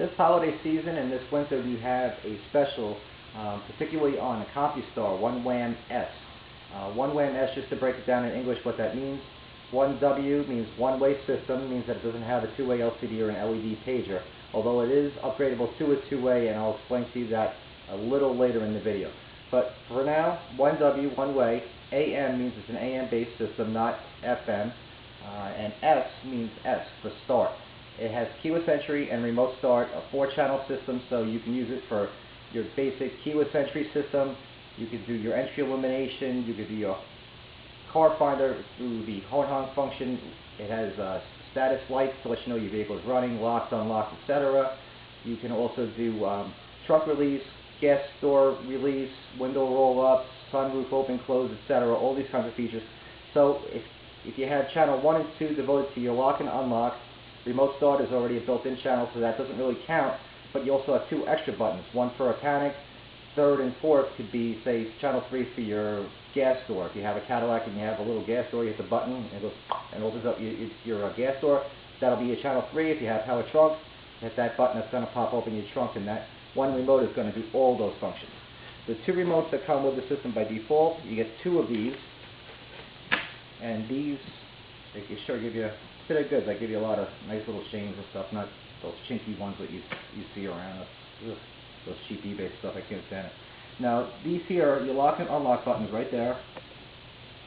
This holiday season and this winter we have a special, particularly on the CompuStar 1WAM-S. 1WAM-S, just to break it down in English what that means. 1W means one-way system, means that it doesn't have a two-way LCD or an LED pager, although it is upgradable to a two-way, and I'll explain to you that a little later in the video. But for now, 1W, one-way. AM means it's an AM-based system, not FM. And S means S for start. It has keyless entry and remote start, a 4-channel system, so you can use it for your basic keyless entry system. You can do your entry illumination, you can do your car finder through the horn honk function. It has status lights to let you know your vehicle is running, locked, unlocked, etc. You can also do trunk release, gas door release, window roll-ups, sunroof open, close, etc. All these kinds of features. So if you have channel 1 and 2 devoted to your lock and unlock, remote start is already a built-in channel, so that doesn't really count. But you also have 2 extra buttons, one for a panic, 3rd and 4th could be, say, channel 3 for your gas door. If you have a Cadillac and you have a little gas door, you hit the button and it goes and opens up your gas door. That'll be your channel 3. If you have power trunk, hit that button, it's going to pop open your trunk, and that one remote is going to do all those functions. The 2 remotes that come with the system by default, you get 2 of these, and these, they sure give you, they're good. They give you a lot of nice little chains and stuff, not those chinky ones that you see around. Ugh, those cheap eBay stuff, I can't stand it. Now, these here are your lock and unlock buttons right there.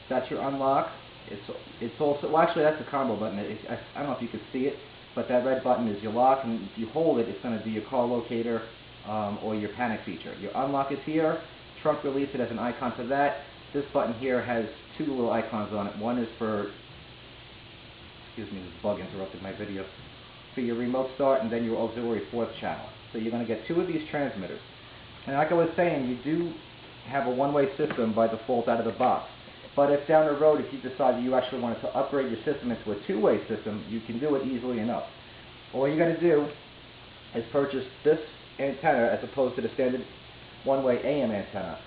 That's your unlock. It's also, well, actually that's the combo button. I don't know if you can see it, but that red button is your lock, and if you hold it, it's going to do your car locator or your panic feature. Your unlock is here. Trunk release, it has an icon for that. This button here has 2 little icons on it. One is for, excuse me, this bug interrupted my video, for your remote start, and then your auxiliary 4th channel. So you're going to get 2 of these transmitters. And like I was saying, you do have a one-way system by default out of the box. But if down the road, if you decide that you actually wanted to upgrade your system into a 2-way system, you can do it easily enough. All you got to do is purchase this antenna as opposed to the standard one-way AM antenna.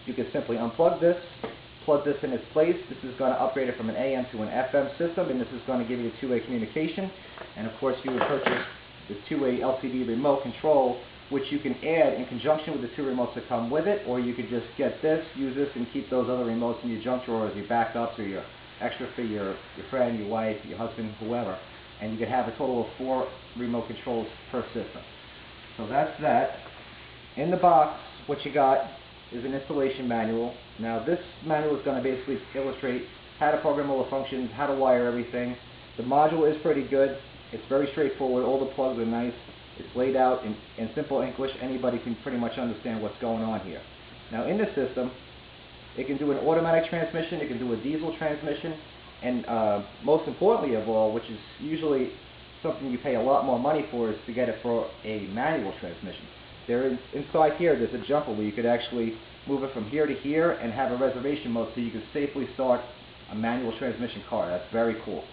You can simply unplug this, plug this in its place. This is going to upgrade it from an AM to an FM system, and this is going to give you the 2-way communication. And of course, you would purchase the 2-way LCD remote control, which you can add in conjunction with the 2 remotes that come with it, or you could just get this, use this, and keep those other remotes in your junk drawer as your backups or your extra for your friend, your wife, your husband, whoever. And you could have a total of 4 remote controls per system. So that's that. In the box, what you got is an installation manual. Now this manual is going to basically illustrate how to program all the functions, how to wire everything. The module is pretty good. It's very straightforward. All the plugs are nice. It's laid out in simple English. Anybody can pretty much understand what's going on here. Now in this system, it can do an automatic transmission, it can do a diesel transmission, and most importantly of all, which is usually something you pay a lot more money for, is to get it for a manual transmission. Inside here, there's a jumper where you could actually move it from here to here and have a reservation mode so you can safely start a manual transmission car. That's very cool.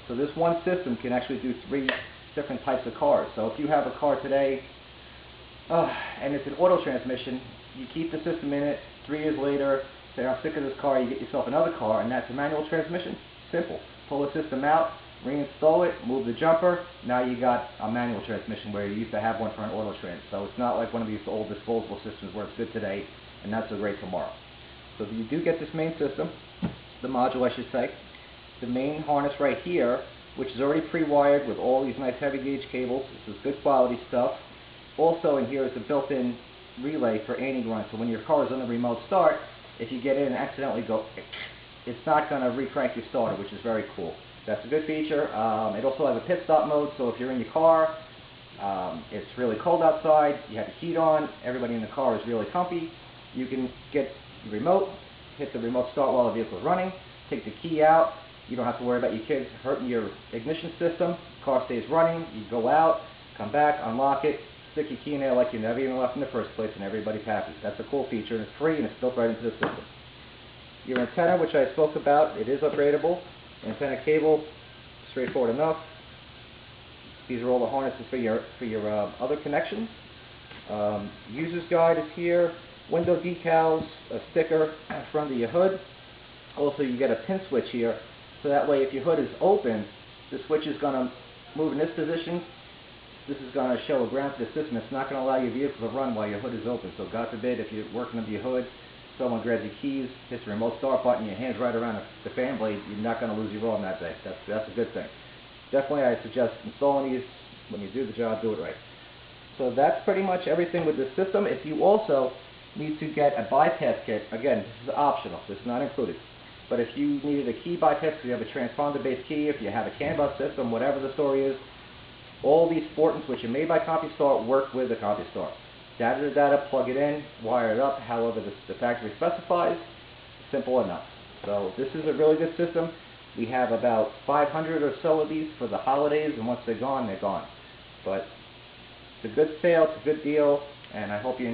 So this one system can actually do 3 different types of cars. So if you have a car today and it's an auto transmission, you keep the system in it. 3 years later, say, I'm sick of this car, you get yourself another car, and that's a manual transmission. Simple. Pull the system out, reinstall it, move the jumper. Now you got a manual transmission where you used to have one for an auto trans. So it's not like one of these old disposable systems where it's good today and not so great tomorrow. So you do get this main system, the module I should say, the main harness right here, which is already pre-wired with all these nice heavy gauge cables. This is good quality stuff. Also in here is a built-in relay for anti-grunt. So when your car is on the remote start, if you get in and accidentally go, it's not going to re-crank your starter, which is very cool. That's a good feature. It also has a pit stop mode, so if you're in your car, it's really cold outside, you have the heat on, everybody in the car is really comfy, you can get the remote, hit the remote start while the vehicle is running, take the key out. You don't have to worry about your kids hurting your ignition system. Car stays running. You go out, come back, unlock it, stick your key in there like you never even left in the first place, and everybody's happy. That's a cool feature, and it's free, and it's built right into the system. Your antenna, which I spoke about, it is upgradable. Antenna cable, straightforward enough. These are all the harnesses for your other connections. User's guide is here. Window decals, a sticker in front of your hood. Also, you get a pin switch here. So that way, if your hood is open, the switch is going to move in this position, this is going to show a ground to the system. It's not going to allow your vehicle to run while your hood is open. So God forbid, if you're working under your hood, someone grabs your keys, hits the remote start button, your hand's right around the fan blade, you're not going to lose your arm that day. That's a good thing. Definitely I suggest installing these. When you do the job, do it right. So that's pretty much everything with this system. If you also need to get a bypass kit, again, this is optional, this is not included. But if you needed a key bypass because you have a transponder-based key, if you have a CAN bus system, whatever the story is, all these Sportants, which are made by CompuStar, work with the CompuStar. Data to data, plug it in, wire it up, however the factory specifies, simple enough. So this is a really good system. We have about 500 or so of these for the holidays, and once they're gone, they're gone. But it's a good sale, it's a good deal, and I hope you enjoy.